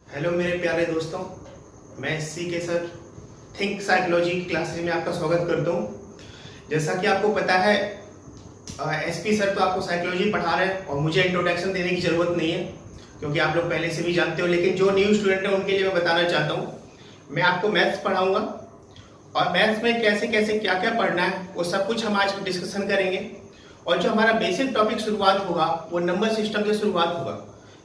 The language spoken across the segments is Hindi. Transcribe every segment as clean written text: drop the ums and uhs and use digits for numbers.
हेलो मेरे प्यारे दोस्तों, मैं सी के सर थिंक साइकोलॉजी की क्लासेस में आपका स्वागत करता हूँ। जैसा कि आपको पता है, एसपी सर तो आपको साइकोलॉजी पढ़ा रहे हैं और मुझे इंट्रोडक्शन देने की ज़रूरत नहीं है क्योंकि आप लोग पहले से भी जानते हो। लेकिन जो न्यू स्टूडेंट है उनके लिए मैं बताना चाहता हूँ, मैं आपको मैथ्स पढ़ाऊँगा और मैथ्स में कैसे कैसे क्या क्या पढ़ना है वो सब कुछ हम आज डिस्कशन करेंगे। और जो हमारा बेसिक टॉपिक शुरुआत होगा वो नंबर सिस्टम से शुरुआत होगा,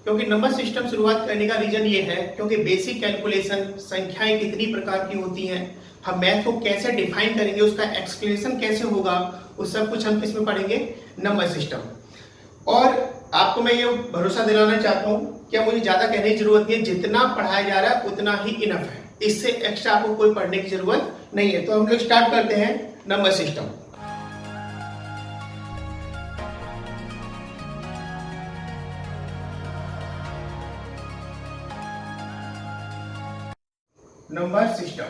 क्योंकि नंबर सिस्टम शुरुआत करने का रीजन ये है क्योंकि बेसिक कैलकुलेशन, संख्याएं कितनी प्रकार की होती हैं, हम मैथ को कैसे डिफाइन करेंगे, उसका एक्सप्लेनेशन कैसे होगा, वो सब कुछ हम किसमें पढ़ेंगे, नंबर सिस्टम। और आपको मैं ये भरोसा दिलाना चाहता हूँ कि मुझे ज्यादा कहने की जरूरत नहीं है, जितना पढ़ाया जा रहा है उतना ही इनफ है, इससे एक्स्ट्रा आपको कोई पढ़ने की जरूरत नहीं है। तो हम लोग स्टार्ट करते हैं नंबर सिस्टम। नंबर सिस्टम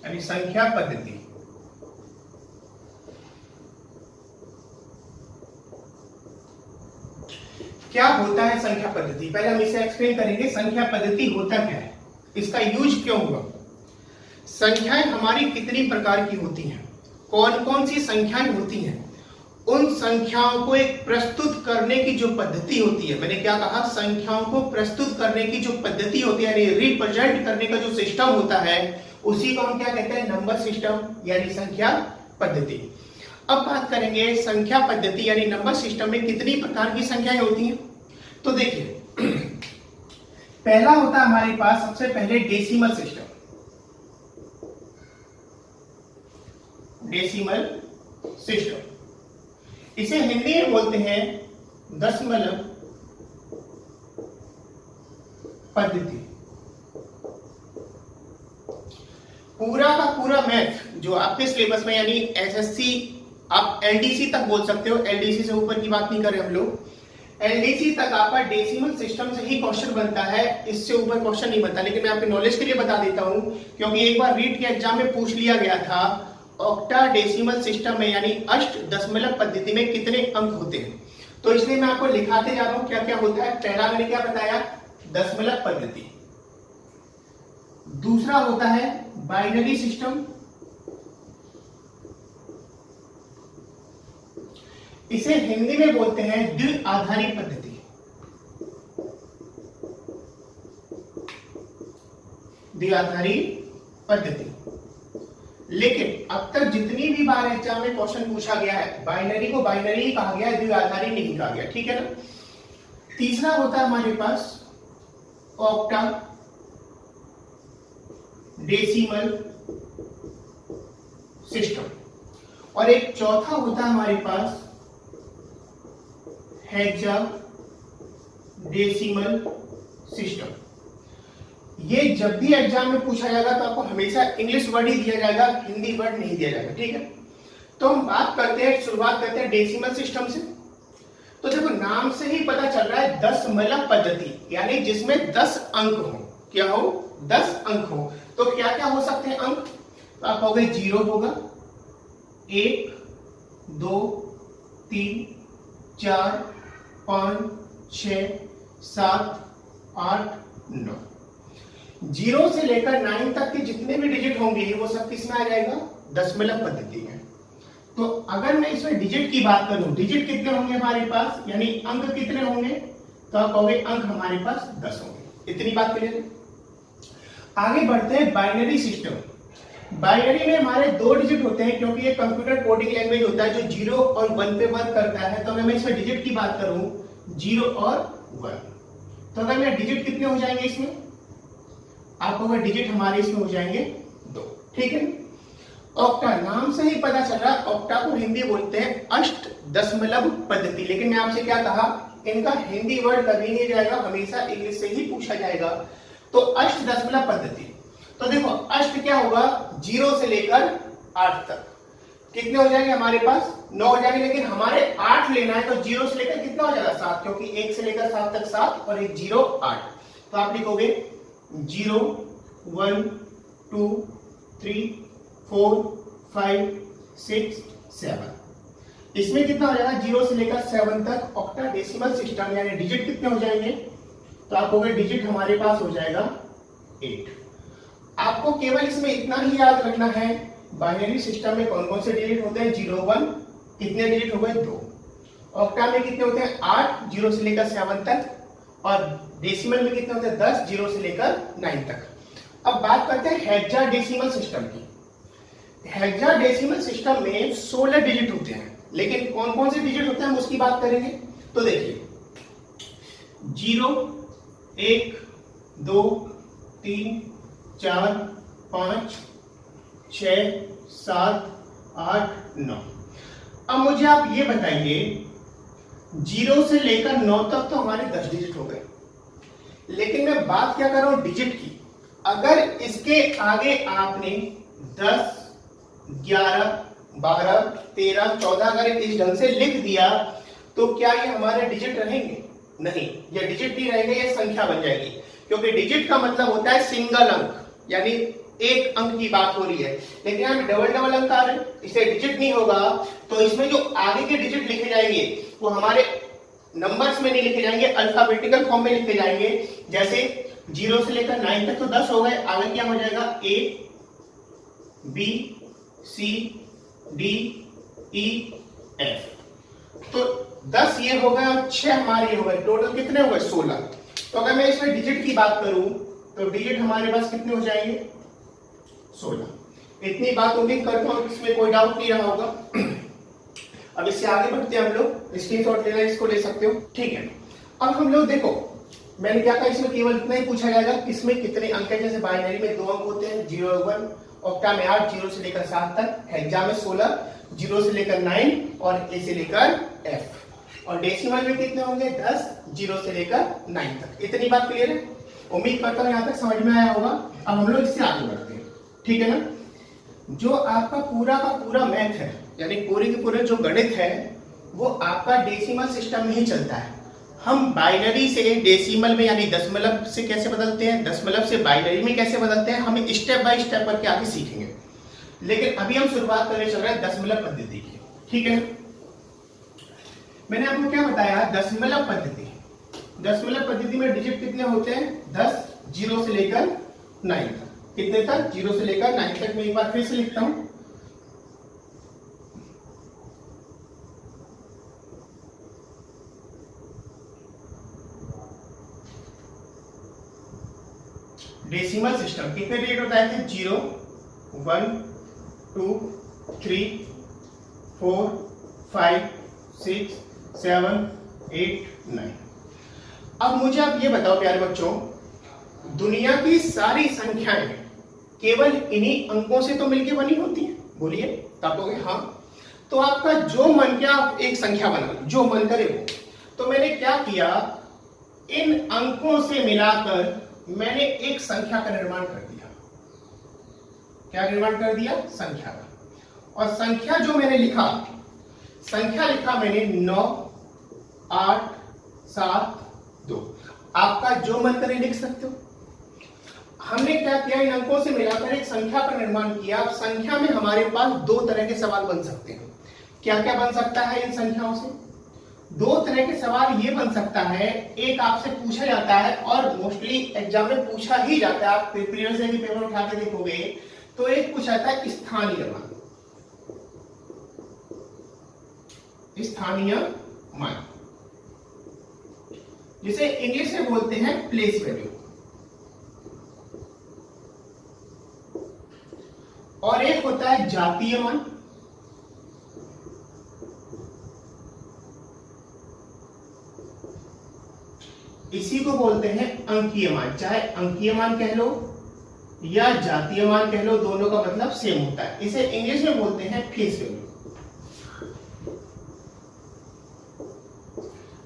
यानी संख्या पद्धति। क्या होता है संख्या पद्धति? पहले हम इसे एक्सप्लेन करेंगे। संख्या पद्धति होता क्या है, इसका यूज क्यों हुआ, संख्याएं हमारी कितनी प्रकार की होती हैं, कौन कौन सी संख्याएं होती हैं, उन संख्याओं को एक प्रस्तुत करने की जो पद्धति होती है, मैंने क्या कहा, संख्याओं को प्रस्तुत करने की जो पद्धति होती है यानी रिप्रेजेंट करने का जो सिस्टम होता है, उसी को हम क्या कहते हैं, नंबर सिस्टम यानी संख्या पद्धति। अब बात करेंगे संख्या पद्धति यानी नंबर सिस्टम में कितनी प्रकार की संख्याएं होती हैं। तो देखिए, पहला होता है हमारे पास सबसे पहले डेसिमल सिस्टम। डेसिमल सिस्टम इसे हिंदी में बोलते हैं दशमलव पद्धति। पूरा का पूरा मैथ जो आपके सिलेबस में यानी एसएससी, आप एलडीसी तक बोल सकते हो, एलडीसी से ऊपर की बात नहीं कर रहे हम लोग, एलडीसी तक आपका डेसिमल सिस्टम से ही क्वेश्चन बनता है, इससे ऊपर क्वेश्चन नहीं बनता। लेकिन मैं आपके नॉलेज के लिए बता देता हूं क्योंकि एक बार रीट के एग्जाम में पूछ लिया गया था, ऑक्टाडेसिमल सिस्टम में यानी अष्ट दशमलव पद्धति में कितने अंक होते हैं, तो इसलिए मैं आपको लिखाते जा रहा हूं क्या क्या होता है। पहला मैंने क्या बताया, दशमलव पद्धति। दूसरा होता है बाइनरी सिस्टम, इसे हिंदी में बोलते हैं द्विआधारी पद्धति। द्विआधारी पद्धति। लेकिन अब तक जितनी भी बार एग्जाम में क्वेश्चन पूछा गया है, बाइनरी को बाइनरी ही कहा गया है, द्विआधारी नहीं कहा गया, ठीक है ना। तीसरा होता है हमारे पास ऑक्टा डेसिमल सिस्टम, और एक चौथा होता है हमारे पास हेक्सा डेसिमल सिस्टम। ये जब भी एग्जाम में पूछा जाएगा तो आपको हमेशा इंग्लिश वर्ड ही दिया जाएगा, हिंदी वर्ड नहीं दिया जाएगा, ठीक है। तो हम बात करते हैं, शुरुआत करते हैं डेसिमल सिस्टम से। तो देखो, नाम से ही पता चल रहा है दशमलव पद्धति यानी जिसमें 10 अंक हो। क्या हो, 10 अंक हो। तो क्या क्या हो सकते हैं अंक, तो आप कहोगे 0 होगा, 1 2 3 4 5 6 7 8 9। 0 से लेकर 9 तक के जितने भी डिजिट होंगे वो सब किसमें आ जाएगा, दशमलव पद्धति में। तो अगर मैं इसमें डिजिट की बात करूं, डिजिट कितने होंगे हमारे पास यानी अंक कितने होंगे, तो आप कहोगे अंक हमारे पास 10 होंगे। इतनी बात क्लियर है। आगे बढ़ते हैं बाइनरी सिस्टम। बाइनरी में हमारे 2 डिजिट होते हैं क्योंकि ये कंप्यूटर कोडिंग लैंग्वेज होता है जो 0 और 1 पे वर्क करता है। तो अगर मैं इसमें डिजिट की बात करूं 0 और 1, तो अगर मैं डिजिट कितने हो जाएंगे इसमें, आपको अगर डिजिट हमारे इसमें हो जाएंगे 2, ठीक है। ऑक्टा, नाम से ही पता चल रहा है, ऑक्टा को हिंदी बोलते हैं अष्ट दशमलव पद्धति। लेकिन मैं आपसे क्या कहा, इनका हिंदी वर्ड कभी नहीं जाएगा, हमेशा इंग्लिश से ही पूछा जाएगा। तो अष्ट दशमलव पद्धति, तो देखो अष्ट क्या होगा, 0 से लेकर 8 तक कितने हो जाएंगे हमारे पास, 9 हो जाएंगे। लेकिन हमारे 8 लेना है तो 0 से लेकर कितना हो जाएगा, 7, क्योंकि 1 से लेकर 7 तक 7 और 1 0 8। तो आप लिखोगे 0 1 2 3 4 5 6 7। इसमें कितना हो जाएगा 0 से लेकर 7 तक ऑक्टाडेसिमल सिस्टम, यानी डिजिट कितने हो जाएंगे, तो आपको डिजिट हमारे पास हो जाएगा 8। आपको केवल इसमें इतना ही याद रखना है, बाइनरी सिस्टम में कौन कौन से डिजिट होते हैं, 0 1, कितने डिजिट हो गए 2। ऑक्टा में कितने होते हैं 8, 0 से लेकर 7 तक, और डेसिमल में कितने होते हैं 10, 0 से लेकर 9 तक। अब बात करते हैं हेक्साडेसिमल सिस्टम की। हेक्साडेसिमल सिस्टम में 16 डिजिट होते हैं, लेकिन कौन कौन से डिजिट होते हैं हम उसकी बात करेंगे। तो देखिए 0 1 2 3 4 5 6 7 8 9। अब मुझे आप ये बताइए 0 से लेकर 9 तक तो हमारे 10 डिजिट हो गए, लेकिन मैं बात क्या कर रहा हूं डिजिट की। अगर इसके आगे आपने 10 11 12 13 14 अगर इस ढंग से लिख दिया तो क्या ये हमारे डिजिट रहेंगे? नहीं, ये डिजिट नहीं रहेंगे, ये संख्या बन जाएगी, क्योंकि डिजिट का मतलब होता है सिंगल अंक, यानी एक अंक की बात हो रही है। लेकिन यहाँ डबल डबल अंक आ रहे हैं, इसे डिजिट नहीं होगा, तो इसमें जो आगे के डिजिट लिखे जाएंगे वो हमारे नंबर्स में नहीं लिखे जाएंगे, अल्फाबेटिकल फॉर्म में लिखे जाएंगे। जैसे 0 से लेकर 9 तक तो 10 हो गए, आगे क्या हो जाएगा A B C D E F। तो 10 ये हो गए और 6 हमारे हो गए, टोटल कितने हो गए 16। तो अगर मैं इसमें डिजिट की बात करूं तो डिजिट हमारे पास कितने हो जाएंगे 16। इतनी बात होगी, करता हूं, इसमें कोई डाउट नहीं रहा होगा। अब इससे आगे बढ़ते हैं हम लोग, स्क्रीनशॉट लेना इसको ले सकते हो, ठीक है। अब हम लोग देखो मैंने क्या कहा, इसमें केवल इतना ही पूछा जाएगा इसमें कितने अंक है। जैसे बाइनरी में 2 अंक होते हैं 0 1, ऑक्टा में 8, 0 से लेकर 7 तक, हेक्सा में 16, 0 से लेकर 9 और ए से लेकर एफ, और डेसिमल में कितने होंगे 10, 0 से लेकर 9 तक। इतनी बात क्लियर है? उम्मीद करता हूं यहां तक समझ में आया होगा। अब हम लोग इससे आगे बढ़ते हैं, ठीक है ना। जो आपका पूरा का पूरा मैथ है, यानी पूरे के पूरे जो गणित है वो आपका डेसिमल सिस्टम में ही चलता है। हम बाइनरी से डेसिमल में यानी दशमलव से कैसे बदलते हैं, दशमलव से बाइनरी में कैसे बदलते हैं, हम स्टेप बाय स्टेप करके आगे सीखेंगे। लेकिन अभी हम शुरुआत करने चल रहे हैं दशमलव पद्धति की, ठीक है। मैंने आपको क्या बताया, दशमलव पद्धति। दशमलव पद्धति में डिजिट कितने होते हैं 10, 0 से लेकर 9 तक। कितने तक? 0 से लेकर 9 तक। मैं एक बार फिर से लिखता हूं, डेसिमल सिस्टम कितने डिजिट होता है? 0 1 2 3 4 5 6 7 8 9। अब मुझे आप ये बताओ प्यारे बच्चों, दुनिया की सारी संख्याएं केवल इन्हीं अंकों से तो मिलके बनी होती हैं? बोलिए। तो आप कहोगे हाँ। तो आपका जो मन किया आप एक संख्या बना, जो मन करे वो। तो मैंने क्या किया, इन अंकों से मिलाकर मैंने एक संख्या का निर्माण कर दिया। क्या निर्माण कर दिया? संख्या का। और संख्या जो मैंने लिखा, संख्या लिखा मैंने 9 8 7 2। आपका जो मन करे लिख सकते हो। हमने क्या किया, इन अंकों से मिलाकर एक संख्या का निर्माण किया। अब संख्या में हमारे पास 2 तरह के सवाल बन सकते हैं। क्या क्या बन सकता है इन संख्याओं से? 2 तरह के सवाल ये बन सकता है, एक आपसे पूछा जाता है और मोस्टली एग्जाम में पूछा ही जाता है, आप प्रीवियस ईयर के पेपर उठा के देखोगे तो एक पूछा जाता है स्थानीय मान। स्थानीय मान जिसे इंग्लिश में बोलते हैं प्लेस वैल्यू। और एक होता है जातीय मान। इसी को बोलते हैं अंकीय मान। चाहे अंकीय मान कह लो या जातीय मान कह लो, दोनों का मतलब सेम होता है। इसे इंग्लिश में बोलते हैं फेस वैल्यू।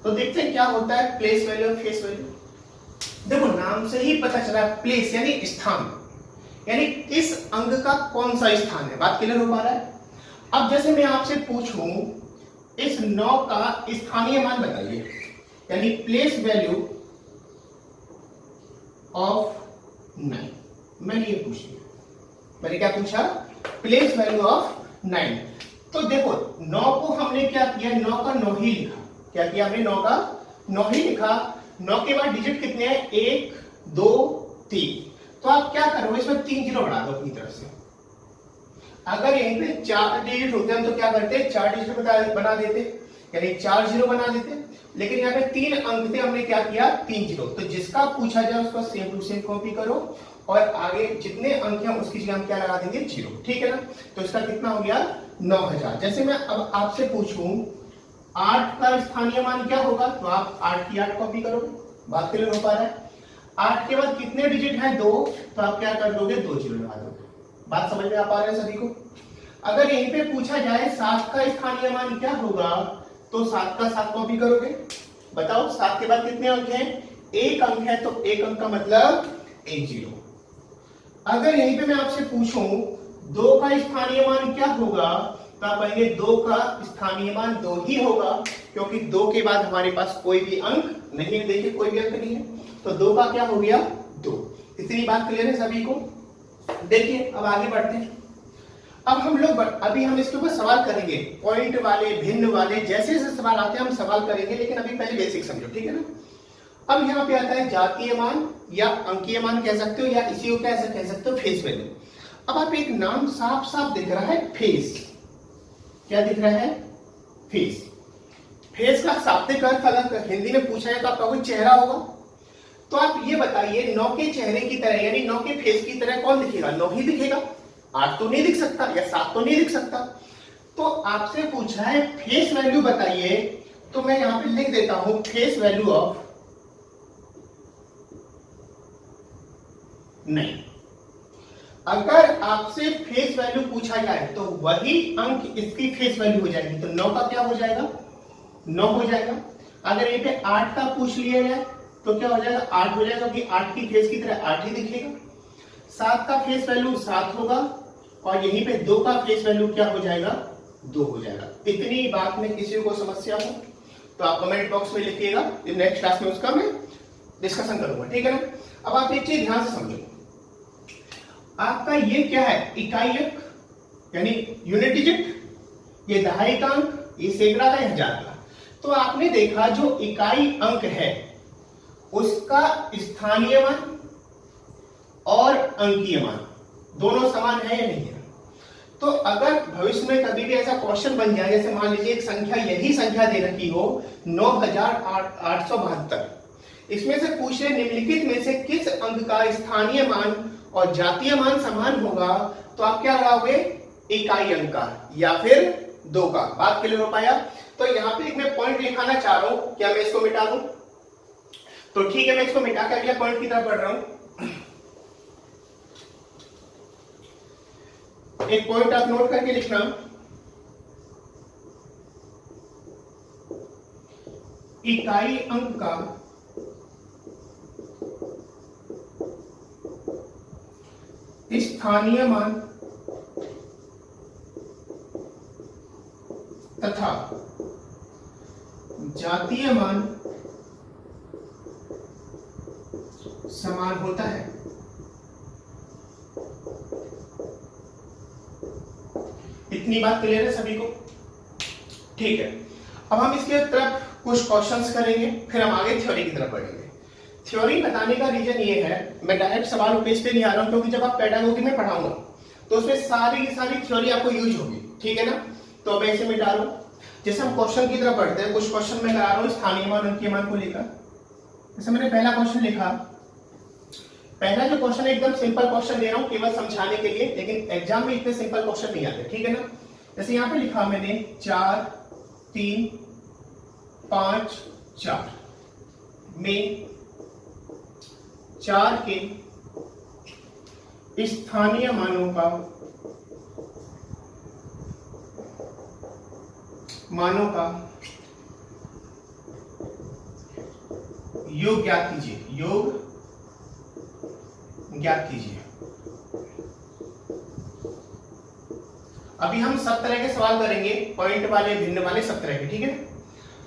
तो देखते हैं क्या होता है प्लेस वैल्यू और फेस वैल्यू। देखो नाम से ही पता चला, प्लेस यानी स्थान, यानी किस अंक का कौन सा स्थान है। बात क्लियर हो पा रहा है? अब जैसे मैं आपसे पूछूं इस 9 का स्थानीय मान बताइए, यानी प्लेस वैल्यू ऑफ 9। मैंने ये पूछ लिया, मैंने क्या पूछा? Place value of 9। तो देखो 9 को हम हमने क्या किया, 9 का 9 ही लिखा। क्या किया हमने, 9 का 9 ही लिखा। 9 के बाद डिजिट कितने हैं, 1 2 3। तो आप क्या करोगे, इसमें 3 जीरो बढ़ा दो अपनी तरफ से। अगर यहीं पे 4 डिजिट होते हम तो क्या करते, 4 डिजिट बना देते, यानी 4 जीरो बना देते। लेकिन यहाँ पे 3 अंक थे, हमने क्या किया, 3 जीरो। तो जिसका पूछा जाए उसको सेम टू सेम कॉपी करो और आगे जितने अंक हैं उसकी जगह हम क्या लगा देंगे, जीरो। ठीक है ना। तो इसका कितना हो गया, 9000। जैसे मैं अब आपसे पूछूं 8 का स्थानीय मान क्या होगा, तो आप 8 की 8 कॉपी करोगे, बात क्लियर हो पा रहा है। 8 के बाद कितने डिजिट है, 2, तो आप क्या कर दोगे, 2 जीरो लगा दोगे। बात समझ में आ पा रहा है सभी को। अगर यहीं पे पूछा जाए 7 का स्थानीय मान क्या होगा, तो 7 का 7 कॉपी करोगे। बताओ 7 के बाद कितने अंक हैं, 1 अंक है, तो 1 अंक का मतलब 1 जीरो। अगर यहीं पे मैं आपसे पूछूं 2 का स्थानीय मान क्या होगा, तो आप कहेंगे 2 का स्थानीय मान 2 ही होगा, क्योंकि 2 के बाद हमारे पास कोई भी अंक नहीं है। देखिए कोई भी अंक नहीं है, तो 2 का क्या हो गया, 2। इतनी बात क्लियर है सभी को। देखिए अब आगे बढ़ते हैं। अब हम लोग अभी हम इसके ऊपर सवाल करेंगे, पॉइंट वाले, भिन्न वाले, जैसे जैसे सवाल आते हैं हम सवाल करेंगे, लेकिन अभी पहले बेसिक समझो, ठीक है ना। अब यहाँ पे आता है जातीय मान या अंकीय मान कह सकते हो, या इसी को कैसे कह सकते हो, फेस वैल्यू। अब आप एक नाम साफ साफ दिख रहा है, फेस। क्या दिख रहा है, फेस। फेस का शाब्दिक अर्थ अगर हिंदी में पूछा है तो आपका कोई चेहरा होगा। तो आप ये बताइए 9 के चेहरे की तरह, यानी 9 के फेस की तरह कौन दिखेगा, 9 ही दिखेगा। 8 तो नहीं दिख सकता, या 7 तो नहीं दिख सकता। तो आपसे पूछा है फेस वैल्यू बताइए, तो मैं यहां पे लिख देता हूं फेस वैल्यू ऑफ, नहीं, अगर आपसे फेस वैल्यू पूछा जाए तो वही अंक इसकी फेस वैल्यू हो जाएगी। तो 9 का क्या हो जाएगा, 9 हो जाएगा। अगर यहीं पे 8 का पूछ लिया जाए तो क्या हो जाएगा, 8 हो जाएगा, क्योंकि 8 की फेस की तरह 8 ही दिखेगा। 7 का फेस वैल्यू 7 होगा, और यहीं पे 2 का फेस वैल्यू क्या हो जाएगा, 2 हो जाएगा। इतनी बात में किसी को समस्या हो तो आप कमेंट बॉक्स में लिखिएगा, नेक्स्ट क्लास में उसका मैं डिस्कशन करूंगा, ठीक है ना। अब आप एक चीज ध्यान से समझो, आपका ये क्या है, इकाई अंक यानी यूनिट डिजिट, ये दहाइकांक, ये सैकड़ा का, हजार का। तो आपने देखा जो इकाई अंक है उसका स्थानीय मान और अंकीय मान दोनों समान है या नहीं है। तो अगर भविष्य में कभी भी ऐसा क्वेश्चन बन जाए, जैसे मान लीजिए एक संख्या, यही संख्या दे रखी हो 9872, इसमें से पूछे निम्नलिखित में से किस अंक का स्थानीय मान और जातीय मान समान होगा, तो आप क्या लगाओगे, इकाई अंक का या फिर 2 का। बात क्लियर हो पाया। तो यहाँ पे एक मैं पॉइंट लिखाना चाह रहा हूं, क्या मैं इसको मिटा दूं, तो ठीक है मैं इसको मिटा कर अगले पॉइंट की तरफ बढ़ रहा हूं। एक पॉइंट आप नोट करके लिखना, इकाई अंक का स्थानीय मान तथा जातीय मान समान होता है। इतनी बात क्लियर है सभी को, ठीक है। अब हम इसके तरफ कुछ क्वेश्चंस करेंगे, फिर हम आगे थ्योरी की तरफ बढ़ेंगे। थ्योरी बताने का रीजन ये है, मैं डायरेक्ट सवाल पेज पे नहीं आ रहा हूं, क्योंकि जब आप पेडागोगी में पढ़ाऊंगा तो उसमें सारी की सारी थ्योरी आपको यूज होगी, ठीक है ना। तो मैं इसे मिटा रहा हूं, जैसे हम क्वेश्चन की तरफ बढ़ते हैं। कुछ क्वेश्चन मैं करा रहा हूं स्थानीय मान अंकीय मान को लेकर। जैसे मैंने पहला क्वेश्चन लिखा, पहला जो क्वेश्चन है एकदम सिंपल क्वेश्चन दे रहा हूं केवल समझाने के लिए, लेकिन एग्जाम में इतने सिंपल क्वेश्चन नहीं आते, ठीक है ना। जैसे यहाँ पे लिखा मैंने 4 3 5 4 में 4 के स्थानीय मानों का योग ज्ञात कीजिए, योग ज्ञात कीजिए। अभी हम सब तरह के सवाल करेंगे, पॉइंट वाले, भिन्न वाले, सब तरह के, ठीक है।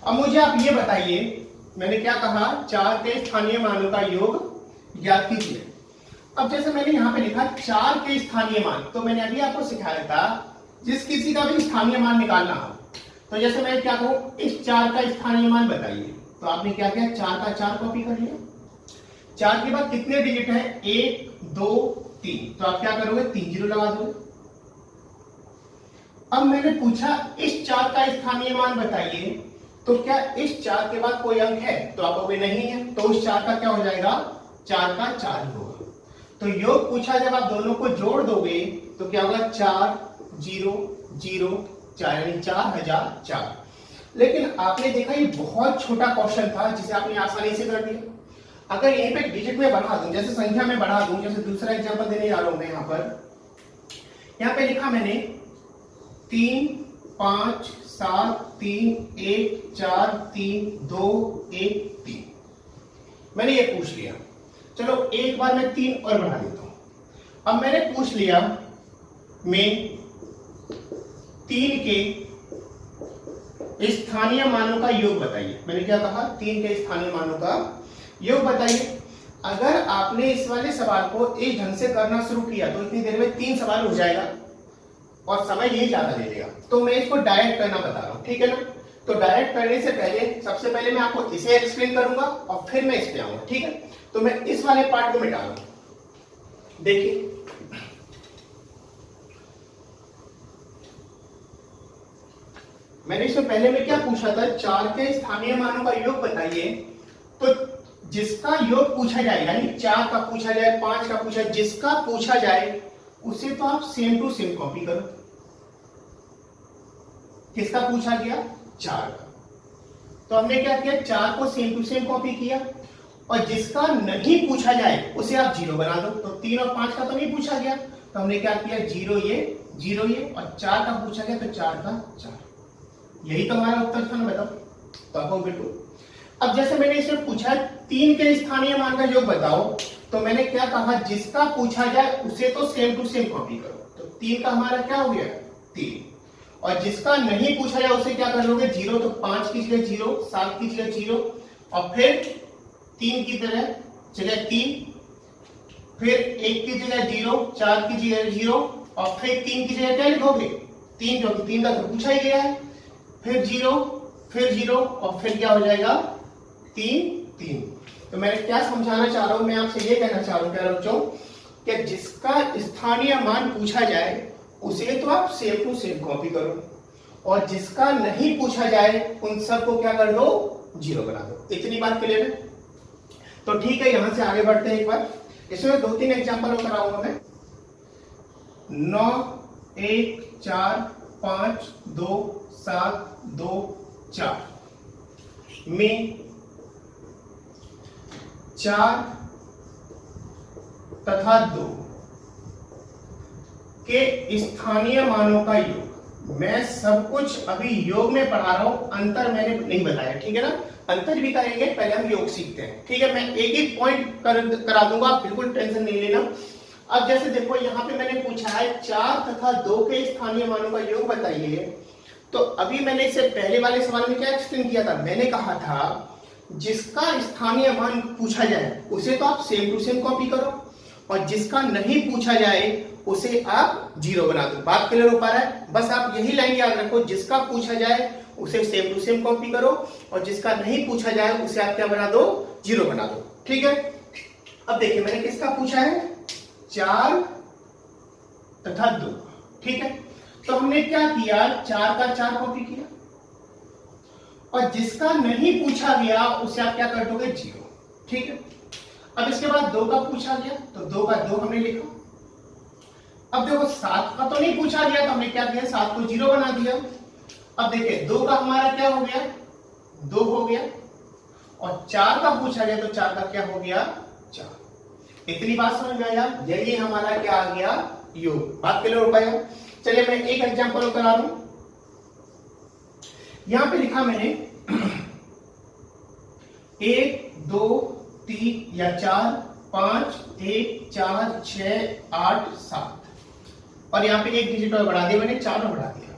अब मुझे आप ये बताइए, मैंने क्या कहा, 4 के स्थानीय मानों का योग ज्ञात कीजिए। अब जैसे मैंने यहां पे लिखा 4 के स्थानीय मान, तो मैंने अभी आपको सिखाया था जिस किसी का भी स्थानीय मान निकालना हो तो जैसे मैं क्या कहूं, इस 4 का स्थानीय मान बताइए, तो आपने क्या किया, 4 का 4 कॉपी कर लिया। 4 के बाद कितने डिजिट है, 1 2 3, तो आप क्या करोगे, 3 जीरो लगा दोगे। अब मैंने पूछा इस 4 का स्थानीय मान बताइए, तो क्या इस 4 के बाद कोई अंक है, तो आप कहोगे नहीं है, तो उस 4 का क्या हो जाएगा, 4 का 4 ही होगा। तो योग पूछा, जब आप दोनों को जोड़ दोगे तो क्या होगा, 4 0 0 4, यानी 4004। लेकिन आपने देखा ये बहुत छोटा क्वेश्चन था जिसे आपने आसानी से कर दिया। अगर यहीं पे डिजिट में बढ़ा दूं, जैसे संख्या में बढ़ा दूं, जैसे दूसरा एग्जांपल देने जा रहा हूं मैं, यहाँ पे लिखा मैंने 3 5 7 3 1 4 3 2 1 3, मैंने ये पूछ लिया। चलो एक बार मैं 3 और बढ़ा देता हूं। अब मैंने पूछ लिया मैं 3 के स्थानीय मानों का योग बताइए। मैंने क्या कहा, 3 के स्थानीय मानों का योग बताइए। अगर आपने इस वाले सवाल को इस ढंग से करना शुरू किया तो इतनी देर में 3 सवाल हो जाएगा और समय यही ज्यादा ले लेगा। तो मैं इसको डायरेक्ट करना बता रहा हूं, ठीक है ना। तो डायरेक्ट करने से पहले सबसे पहले मैं आपको इसे एक्सप्लेन करूंगा और फिर मैं इस पे आऊंगा, ठीक है। तो मैं इस वाले पार्ट को मिटा रहा हूं। देखिए मैंने इससे पहले में क्या पूछा था, 4 के स्थानीय मानों का योग बताइए। तो जिसका योग पूछा जाए, यानी 4 का पूछा जाए, 5 का पूछा, जिसका पूछा जाए उसे तो आप सेम टू सेम कॉपी करो। किसका पूछा गया, 4 का, तो हमने क्या किया, 4 को सेम टू सेम कॉपी किया। और जिसका नहीं पूछा जाए उसे आप 0 बना दो। तो 3 और 5 का तो नहीं पूछा गया, तो हमने क्या किया, 0 ये, और 4 का पूछा गया तो 4 का 4। यही तो हमारा उत्तर था ना, बताओ। तो आपको बिल्कुल। अब जैसे मैंने इसमें पूछा 3 के स्थानीय मान का योग बताओ, तो मैंने क्या कहा, जिसका पूछा जाए उसे तो सेम टू सेम कॉपी करो। तो 3 का हमारा क्या हो गया, 3, और जिसका नहीं पूछा जाए उसे क्या कर लोगे, 0। तो 5 की जगह 0, 7 की जगह 0, और फिर 3 की जगह 3, फिर 1 की जगह 0, 4 की जगह 0, और फिर 3 की जगह क्या लिखोगे, 3, क्योंकि 3 का तो पूछा ही गया है। फिर 0, फिर 0, और फिर क्या हो जाएगा, 3 3। तो मैं क्या समझाना चाह रहा हूं, मैं आपसे ये कहना चाह रहा हूं प्यारे बच्चों, कि जिसका स्थानीय मान पूछा जाए उसे तो आप सेम टू सेम कॉपी करो, और जिसका नहीं पूछा जाए उन सबको क्या कर दो, 0 बना दो। इतनी बात क्लियर है। तो ठीक है, यहां से आगे बढ़ते हैं। एक बार इसमें 2-3 एग्जाम्पल कराऊंगा मैं। 9 1 4 5 2 7 2 4 में 4 तथा 2 के स्थानीय मानों का योग। मैं सब कुछ अभी योग में पढ़ा रहा हूं, अंतर मैंने नहीं बताया, ठीक है ना। अंतर भी करेंगे, पहले हम योग सीखते हैं, ठीक है। मैं एक एक पॉइंट करा दूंगा, आप बिल्कुल टेंशन नहीं लेना। अब जैसे देखो यहाँ पे मैंने पूछा है 4 तथा 2 के स्थानीय मानों का योग बताइए। तो अभी मैंने इससे पहले वाले सवाल में क्या एक्सप्लेन किया था, मैंने कहा था जिसका स्थानीय मान पूछा जाए उसे तो आप सेम टू सेम कॉपी करो, और जिसका नहीं पूछा जाए उसे आप 0 बना दो। बात क्लियर हो पा रहा है। बस आप यही लाइन याद रखो, जिसका पूछा जाए उसे सेम टू सेम कॉपी करो, और जिसका नहीं पूछा जाए उसे आप क्या बना दो, 0 बना दो, ठीक है। अब देखिए मैंने किसका पूछा है, 4 तथा 2, ठीक है। तो हमने क्या किया, 4 का 4 कॉपी किया, और जिसका नहीं पूछा गया उसे आप क्या कर दोगे, 0, ठीक है। अब इसके बाद 2 का पूछा गया तो 2 का 2 हमने लिखा। अब देखो 7 का तो नहीं पूछा गया, तो हमने क्या किया, 7 को 0 बना दिया। अब देखिए 2 का हमारा क्या हो गया, 2 हो गया, और 4 का पूछा गया तो 4 का क्या हो गया, 4। इतनी बात समझ में आया, यही हमारा क्या आ गया, योग। बात क्लियर हो पाया। चलिए मैं एक एग्जांपल करा दूं। यहां पे लिखा मैंने 1 2 3 या 4 5 1 4 6 8 7, और यहाँ पे एक डिजिट और बढ़ा दिया मैंने, 4 और बढ़ा दिया।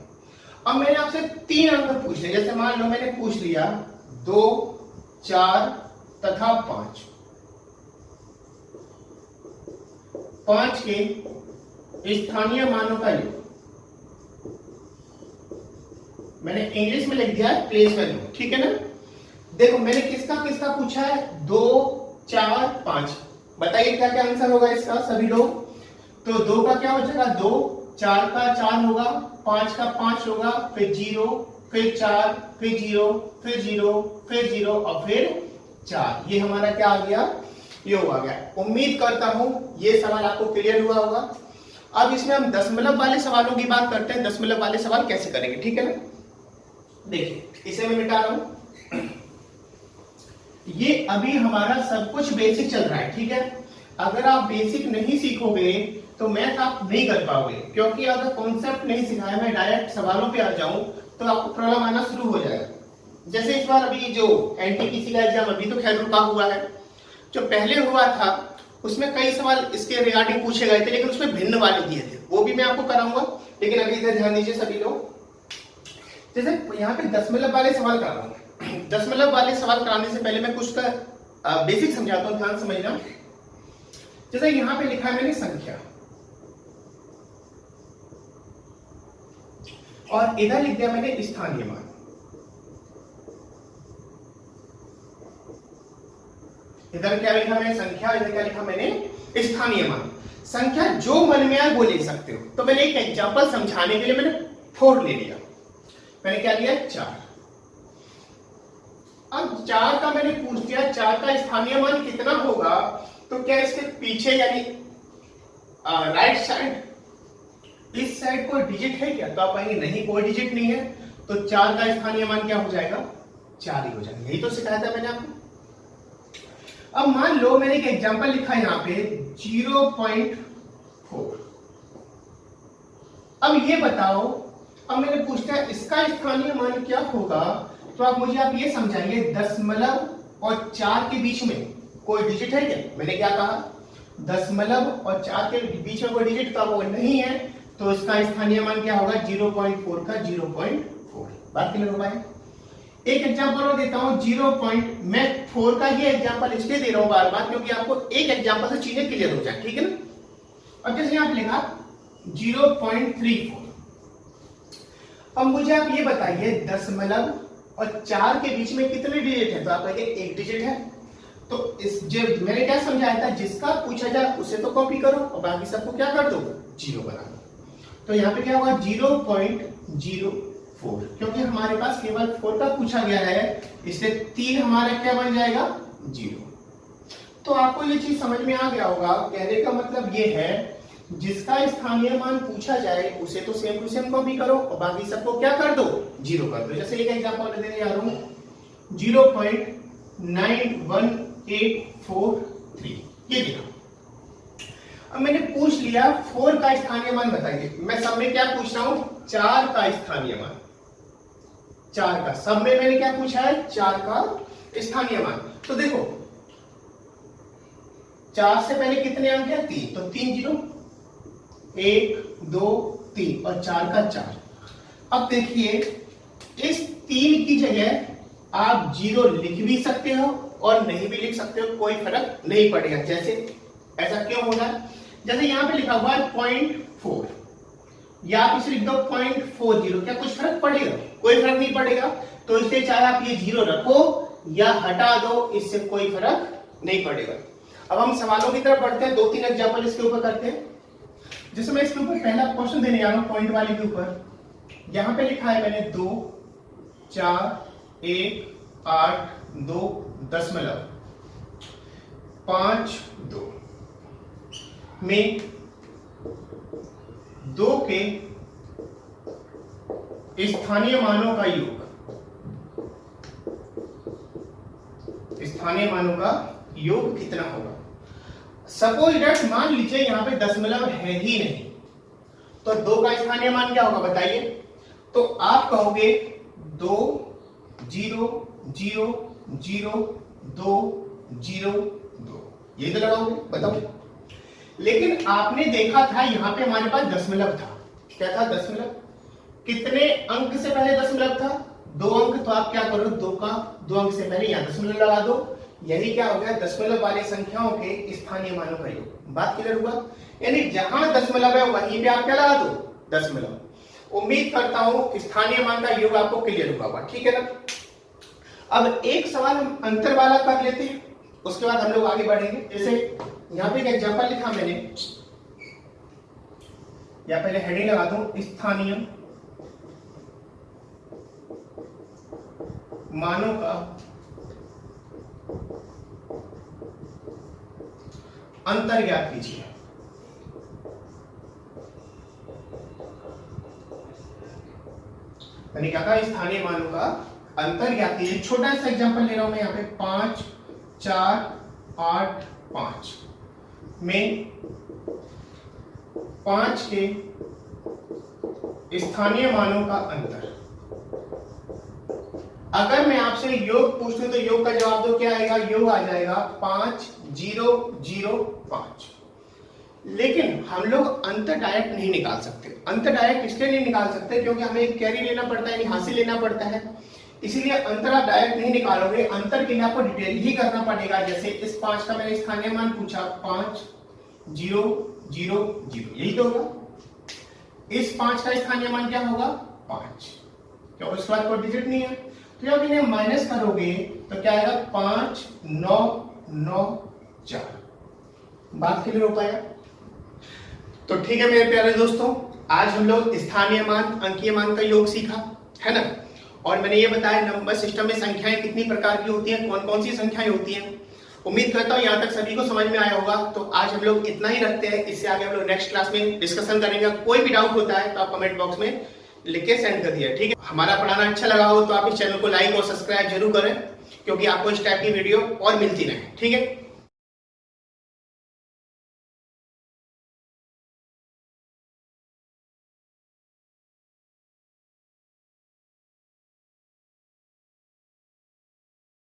अब मैंने आपसे 3 अंक पूछ लिया। जैसे मान लो मैंने पूछ लिया 2 4 तथा 5, 5 के स्थानीय मानों का योग। मैंने इंग्लिश में लिख दिया है प्लेस वैल्यू, ठीक है ना। देखो मैंने किसका किसका पूछा है, 2 4 5, बताइए क्या क्या आंसर होगा इसका सभी लोग। तो 2 का क्या हो जाएगा 2, 4 का 4 होगा, 5 का 5 होगा, फिर 0, फिर 4, फिर 0, फिर 0, फिर 0 और फिर 4। ये हमारा क्या आ गया, योग आ गया। उम्मीद करता हूं ये सवाल आपको क्लियर हुआ होगा। अब इसमें हम दशमलव वाले सवालों की बात करते हैं, दशमलव वाले सवाल कैसे करेंगे, ठीक है ना। देखिए इसे मैं मिटा रहा हूं, ये अभी हमारा सब कुछ बेसिक चल रहा है, ठीक है। अगर आप बेसिक नहीं सीखोगे तो मैथ आप नहीं कर पाओगे, क्योंकि अगर कॉन्सेप्ट नहीं सिखाया मैं डायरेक्ट सवालों पे आ जाऊं तो आपको प्रॉब्लम आना शुरू हो जाएगा। जैसे इस बार अभी जो एनटीपीसी का एग्जाम अभी तो खैर रुका हुआ है, जो पहले हुआ था उसमें कई सवाल इसके रिगार्डिंग पूछे गए थे, लेकिन उसमें भिन्न वाले दिए थे, वो भी मैं आपको कराऊंगा। लेकिन अभी इधर ध्यान दीजिए सभी लोग, जैसे यहाँ पे दशमलव वाले सवाल कर रहा हूँ। दशमलव वाले सवाल कराने से पहले मैं कुछ का बेसिक समझाता हूँ, ध्यान समझना। जैसे यहाँ पे लिखा है मैंने संख्या, और इधर लिख दिया मैंने स्थानीय मान। इधर क्या लिखा मैंने संख्या, इधर क्या लिखा मैंने स्थानीय मान। संख्या जो मन में आए वो ले सकते हो। तो मैंने एक एग्जांपल समझाने के लिए मैंने 4 ले लिया, मैंने क्या लिया 4। अब 4 का मैंने पूछ दिया 4 का स्थानीय मान कितना होगा, तो क्या इसके पीछे यानी राइट साइड इस साइड कोई डिजिट है क्या, तो आप कहेंगे नहीं कोई डिजिट नहीं है, तो 4 का स्थानीय मान क्या हो जाएगा 4 ही हो जाएगा। यही तो सिखाया था मैंने आपको। अब मान लो मैंने एक एग्जांपल लिखा यहाँ पे 0.4। अब ये बताओ, अब मैंने पूछा इसका स्थानीय मान क्या होगा, तो आप मुझे आप ये समझाइए दशमलव और 4 के बीच में कोई डिजिट है क्या। मैंने क्या कहा दशमलव और 4 के बीच में कोई डिजिट, तो वो नहीं है, तो इसका स्थानीय मान क्या होगा 0.4 का 0.4। बात क्लियर हो पाए। एक एग्जांपल और देता हूं मैं 4 का ही एग्जांपल इसलिए दे रहा हूं बार बार, क्योंकि आपको एक एग्जांपल से चीजें क्लियर हो जाए, ठीक है ना। अब जैसे यहां पे लिखा 0.34। अब मुझे आप ये बताइए दशमलव और 4 के बीच में कितने डिजिट है, तो आप कहेंगे एक डिजिट है। तो इस जो मैंने क्या समझाया था, जिसका पूछा जाए उसे तो कॉपी करो और बाकी सबको क्या कर दो 0 बना दो। तो यहाँ पे क्या होगा 0.04, क्योंकि हमारे पास केवल 4 का पूछा गया है, इसलिए 3 हमारा क्या बन जाएगा 0। तो आपको ये चीज समझ में आ गया होगा। कहने का मतलब ये है जिसका स्थानीय मान पूछा जाए उसे तो सेम टू सेम कॉपी करो और बाकी सबको क्या कर दो 0 कर दो। जैसे एक एग्जांपल देने जा रहा हूं 0.91843 ये दिया। अब मैंने पूछ लिया 4 का स्थानीय मान बताइए। मैं सब में क्या पूछ रहा हूं 4 का स्थानीय मान, 4 का सब में मैंने क्या पूछा है 4 का स्थानीय मान। तो देखो 4 से पहले कितने अंक है 3, तो 3 0 1 2 3 और 4 का 4। अब देखिए इस 3 की जगह आप 0 लिख भी सकते हो और नहीं भी लिख सकते हो, कोई फर्क नहीं पड़ेगा। जैसे ऐसा क्यों हो रहा है, जैसे यहां पे लिखा हुआ है 0.4 या आप इसे लिख दो 0.40, क्या कुछ फर्क पड़ेगा, कोई फर्क नहीं पड़ेगा। तो इससे चाहे आप ये 0 रखो या हटा दो, इससे कोई फर्क नहीं पड़ेगा। अब हम सवालों की तरफ बढ़ते हैं, 2-3 एग्जांपल इसके ऊपर करते हैं। जैसे मैं इसके ऊपर पहला क्वेश्चन देने जा रहा हूं पॉइंट वाले के ऊपर। यहां पे लिखा है मैंने 2 4 1 8 2 दशमलव 5 2 में 2 के स्थानीय मानों का योग, स्थानीय मानों का योग कितना होगा। सपोज दैट मान लीजिए यहां पे दशमलव है ही नहीं, तो 2 का स्थानीय मान क्या होगा बताइए। तो आप कहोगे 2 0 0 0 2 0 2, ये तो लगाओगे, बताओ। लेकिन आपने देखा था यहां पे हमारे पास दशमलव था, क्या था दशमलव, कितने अंक से पहले दशमलव था 2 अंक, तो आप क्या करो 2 का 2 अंक से पहले यहां दशमलव लगा दो। यही क्या हो गया दशमलव वाली संख्याओं के स्थानीय मानों का योग। बात क्लियर हुआ, यानी जहां दशमलव है वहीं पे आप क्या लगा दो दशमलव। उम्मीद करता हूं स्थानीय मान का योग आपको क्लियर हुआ होगा, ठीक है ना। अब एक सवाल हम अंतर वाला कर लेते हैं, उसके बाद हम लोग आगे बढ़ेंगे। जैसे यहाँ पे एक एग्जांपल लिखा मैंने, या पहले हेडिंग लगा दूं स्थानीय मानों का अंतर ज्ञात कीजिए। यानी क्या था, स्थानीय मानों का अंतर ज्ञात कीजिए। छोटा सा एग्जांपल ले रहा हूं मैं यहाँ पे 5 4 8 5 में 5 के स्थानीय मानों का अंतर। अगर मैं आपसे योग पूछ लूं तो योग का जवाब दो, क्या आएगा, योग आ जाएगा 5 0 0 5। लेकिन हम लोग अंतर डायरेक्ट नहीं निकाल सकते। अंतर डायरेक्ट इसलिए नहीं निकाल सकते क्योंकि हमें एक कैरी लेना पड़ता है, हासिल लेना पड़ता है, इसीलिए अंतर आप डायरेक्ट नहीं निकालोगे। अंतर के लिए आपको डिटेल ही करना पड़ेगा। जैसे इस 5 का मैंने स्थानीय मान पूछा 5 0 0 0, यही तो होगा। इस 5 का स्थानीय मान क्या होगा 5, क्योंकि उसके बाद कोई डिजिट नहीं है। तो जब इन्हें माइनस करोगे तो क्या आएगा 5 9 9 4। बात क्लियर हो पाया? तो ठीक है मेरे प्यारे दोस्तों, आज हम लोग स्थानीय मान अंकीय मान का योग सीखा है ना। और मैंने ये बताया नंबर सिस्टम में संख्याएं कितनी प्रकार की होती हैं, कौन कौन सी संख्याएं होती हैं। उम्मीद करता हूँ यहाँ तक सभी को समझ में आया होगा। तो आज हम लोग इतना ही रखते हैं, इससे आगे हम लोग नेक्स्ट क्लास में डिस्कशन करेंगे। कोई भी डाउट होता है तो आप कमेंट बॉक्स में लिख के सेंड कर दिया, ठीक है। हमारा पढ़ाना अच्छा लगा हो तो आप इस चैनल को लाइक और सब्सक्राइब जरूर करें, क्योंकि आपको इस टाइप की वीडियो और मिलती रहे, ठीक है।